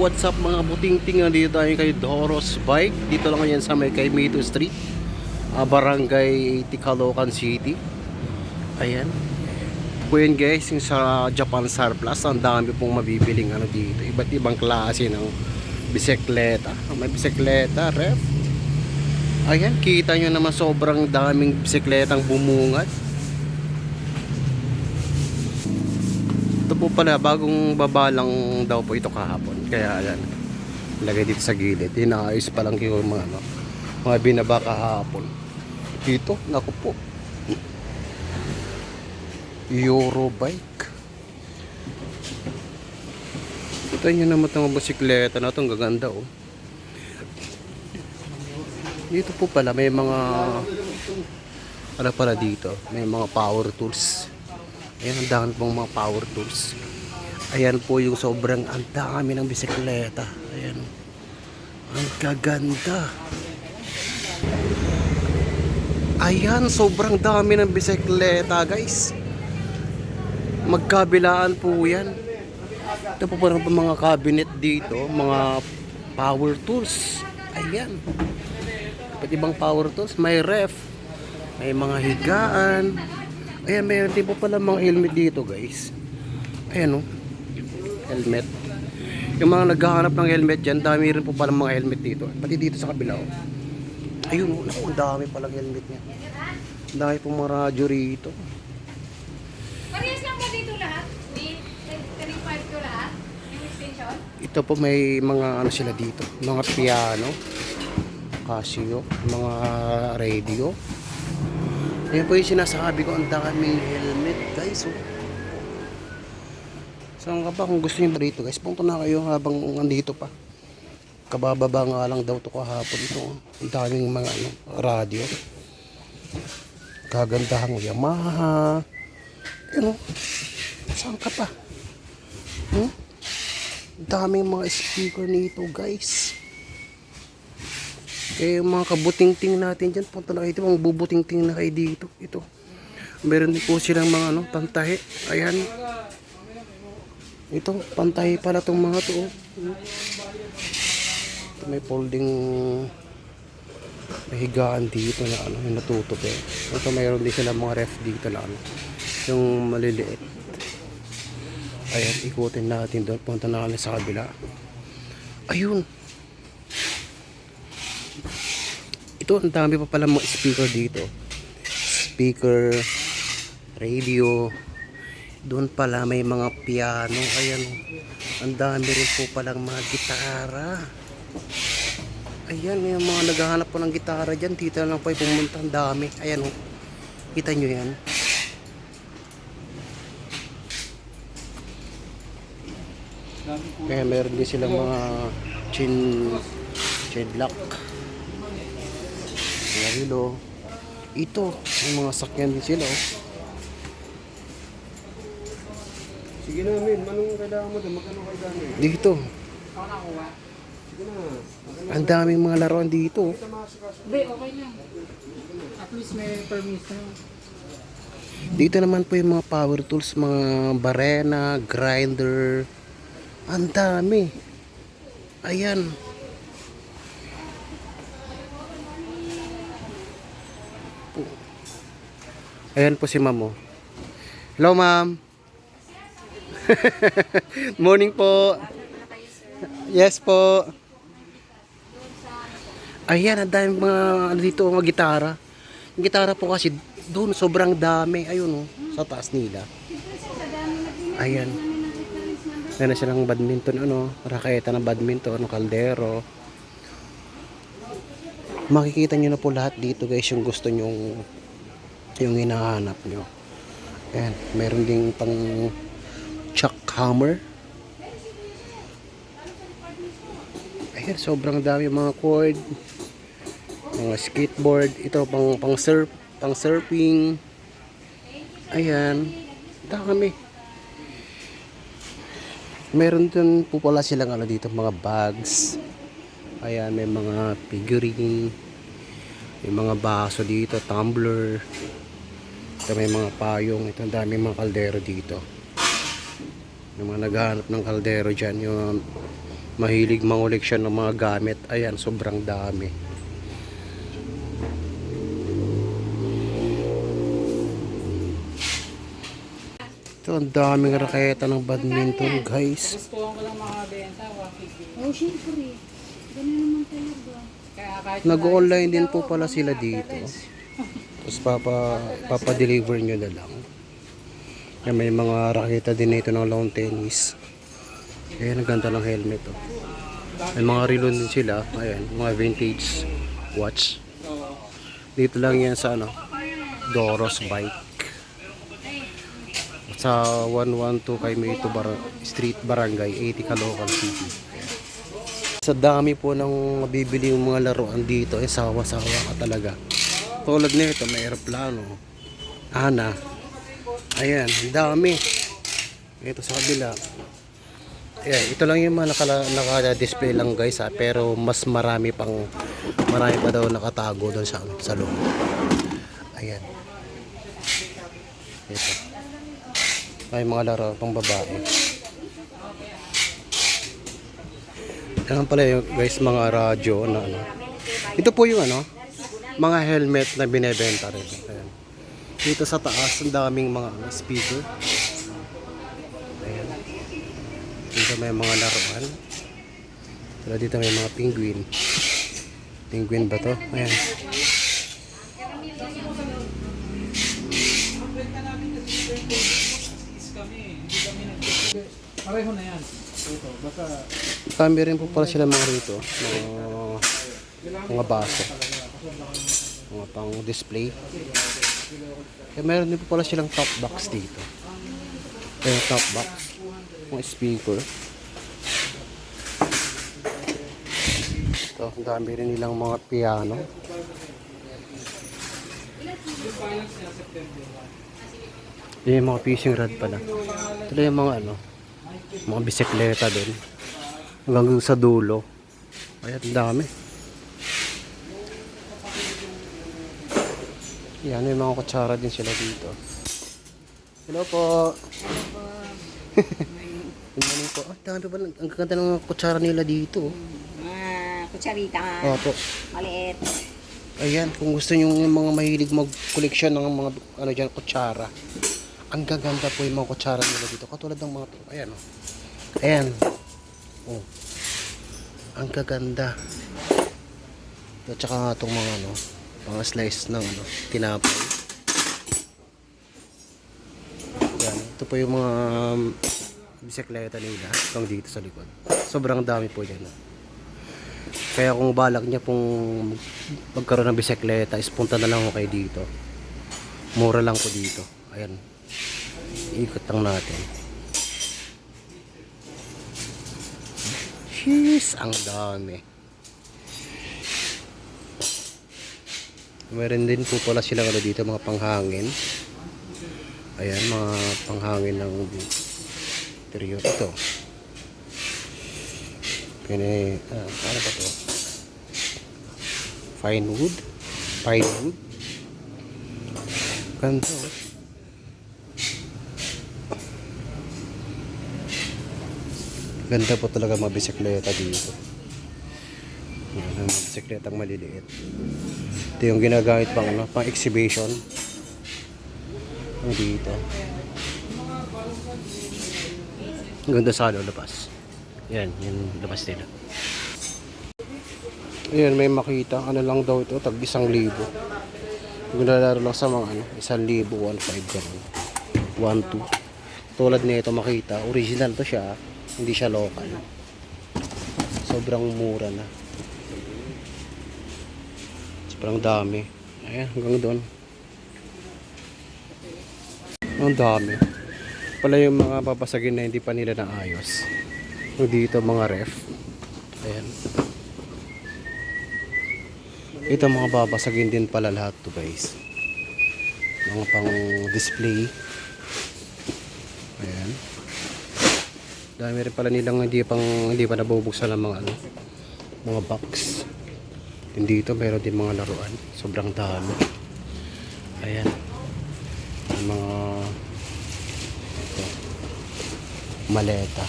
what's up mga buting-ting? Dito tayo kay Doros Bike. Dito lang yan sa may kay Mito Street, Barangay 80, Caloocan City. Ayan po yun guys, yung sa Japan Surplus. Ang dami pong mabibiling dito. Iba't ibang klase ng bisikleta. May bisikleta, ref. Ayan, kita nyo naman sobrang daming bisikletang bumungad. Ito po pala, bagong baba lang daw po ito kahapon. Kaya ayan, lagay dito sa gilid. Inaayos pa lang yung mga binaba kahapon. Dito, naku po, Eurobike. Ito nyo naman itong bisikleta na ito. Ang gaganda oh. Dito po pala may mga pala dito. May mga power tools. Ayan, ang dami pong mga power tools. Ayan po yung sobrang ang dami ng bisikleta. Ayan. Ang gaganda. Ayan, sobrang dami ng bisikleta guys. Magkabilaan po yan. Ito po parang mga cabinet dito. Mga power tools. Ayan. Iba't ibang power tools. May ref. May mga higaan. Ayan, mayroon din po pala mga helmet dito guys. Ayan o. Helmet. Yung mga naghahanap ng helmet dyan, dami rin po pala mga helmet dito. Pati dito sa kabila o. Ayun o, ang dami palang helmet niya. Ang dami pong mga radyo rito. Parehas lang ba dito lahat? May 35 ko lahat? Yung extension? Ito po may mga sila dito. Mga piano. Casio. Mga radio. Ayan po yung sinasabi ko, ang daming helmet guys oh. Saan ka ba kung gusto nyo ba dito guys? Punta na kayo habang andito pa. Kabababa nga lang daw to kahapon ito. Ang daming mga radio. Kagandahang Yamaha. Ayan oh. Saan ka pa? Ang daming mga speaker nito guys. Eh, mga kabuting-ting natin dyan, punta na kayo dito, mga bubuting-ting na kayo dito. Ito, meron din po silang mga pantahe. Ayan. Ito, pantahe pala itong mga to. Ito, may folding higaan dito na yung natutok eh. Ito, mayroon din silang mga ref dito lang. Yung maliliit. Ayan, ikutin natin doon. Punta na kami sa kabila. Ayun. Ito, ang dami pa pala mga speaker dito. Speaker, radio. Doon pala may mga piano. Ayan, ang dami rin po palang mga gitara. Ayan, yung mga naghahanap po ng gitara dyan. Dito lang po ay pumunta. Ang dami. Ayan, kita nyo yan. Kaya meron din silang mga chin lock. Rilo. Ito, yung mga sakyan din sila oh. Sige na, Min. Anong kailangan mo doon? Magkano kailangan? Dito. Sige na. Ang daming mga laruan dito. Hindi, okay na. At least may permission. Dito naman po yung mga power tools, mga barena, grinder. Ang dami. Ayan. Ayan po si ma'am oh. Hello ma'am. Morning po. Yes po. Ayan, ang dami mga dito mga gitara. Yung gitara po kasi doon sobrang dami. Ayun oh, sa taas nila. Ayan. Meron silang badminton raketa ng badminton, kaldero. Makikita nyo na po lahat dito guys yung gusto nyong yung hinahanap nyo. Ayan, meron ding pang chuck hammer. Ayan, sobrang dami mga cord, mga skateboard. Ito pang surfing. Ayan, dami. Meron din po pala silang dito mga bags. Ayan, may mga figurine. May mga baso dito, tumbler. Ito may mga payong. Ito ang dami mga kaldero dito. Yung mga naghahanap ng kaldero dyan, yung mahilig mangoleksyon ng mga gamit. Ayan, sobrang dami. Ito, ang daming raketa ng badminton, guys. Gusto ko lang makabenta, 150. Oh, syempre. Ganun naman talaga. Kaya kahit Nag-online din po pala sila dito. Tapos papadeliver nyo na lang. Kaya may mga raketa din dito ng lawn tennis. Ayan, ang ganda ng helmet. Oh. May mga relo din sila. Ayan, mga vintage watch. Dito lang yan sa Doros Bike. Sa 112 kay Mayto Street Barangay 80 Caloocan City. Sa dami po ng mabibili yung mga laruan dito, sawa-sawa ka talaga. Tulad nito, may aeroplano. Ana. Ayan, ang dami. Ito sa kabila. Ayan, ito lang yung mga naka-display lang guys pero mas marami pa daw nakatago doon sa loob. Ayan. Ito. Ay mga laro pang babae. Yan pala yung guys mga radyo na Ito po yung mga helmet na binebenta rin. Ayan. Dito sa taas ang daming mga speaker. Ayan. Dito may mga laruan. Dito may mga penguin. Penguin ba to? Ayan. pareho na yan. Ito, basta Kami rin po pala sila mga rito. Mga baso. Mga pang display. Kaya meron din po pala silang top box dito. Kaya top box. Mga speaker. Ito, ang dami rin nilang mga piano. Yan yung mga fishing rod pala. Ito yung mga mga bisikleta din. Hanggang sa dulo. Ayan, ang dami. Yan, may mga kutsara din sila dito. Hello po. Good morning po. Ah, dami pa. Ang ganda ng mga kutsara nila dito. Kutsarita. Opo. Maliit. Ayan, kung gusto nyo yung mga mahilig mag-collection ng mga dyan, kutsara. Ang gaganda po yung mga kutsara nila dito. Katulad ng mga to. Ayan, oh. Ayan. Oh. Ang gaganda. At saka nga itong mga mga slice ng tinapay. Ayan. Ito po yung mga bisikleta nila. Itong dito sa likod. Sobrang dami po dyan. Kaya kung balak niya pong magkaroon ng bisikleta, is punta na lang ako kayo dito. Mura lang po dito. Ayan. Ikot lang natin. Jeez, ang dami. Meron din po pala silang dito mga panghangin. Ayan, mga panghangin ng interior. Ito. Ano ba to? Fine wood. Ganda. Ganda po talaga mga bisikleta dito. Yan, mga bisikletang maliliit. Ito yung ginagamit pang exhibition. Dito. Ganda sa labas. Yan, yung labas nila. Ayan, may makita. Ano lang daw ito? Tag 1,000. Ginalaro lang sa mga 1,000, 1,500 ganun. 1,200. Tulad nito makita. Original to siya. Hindi siya local. Sobrang mura na. Sobrang dami. Ayan, hanggang doon. Ang dami. Pala yung mga papasagin na hindi pa nila naayos. Dito mga ref. Ayan. Ito mga babasagin din pala lahat to guys. Mga pang display. Ayan. Dami rin pala nilang hindi pa nabubuksan ng mga box. Din dito meron din mga laruan. Sobrang dami. Ayan. Mga maleta.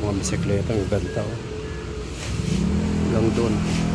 Mga bisikleta, ang ganda. Oh. Hanggang doon.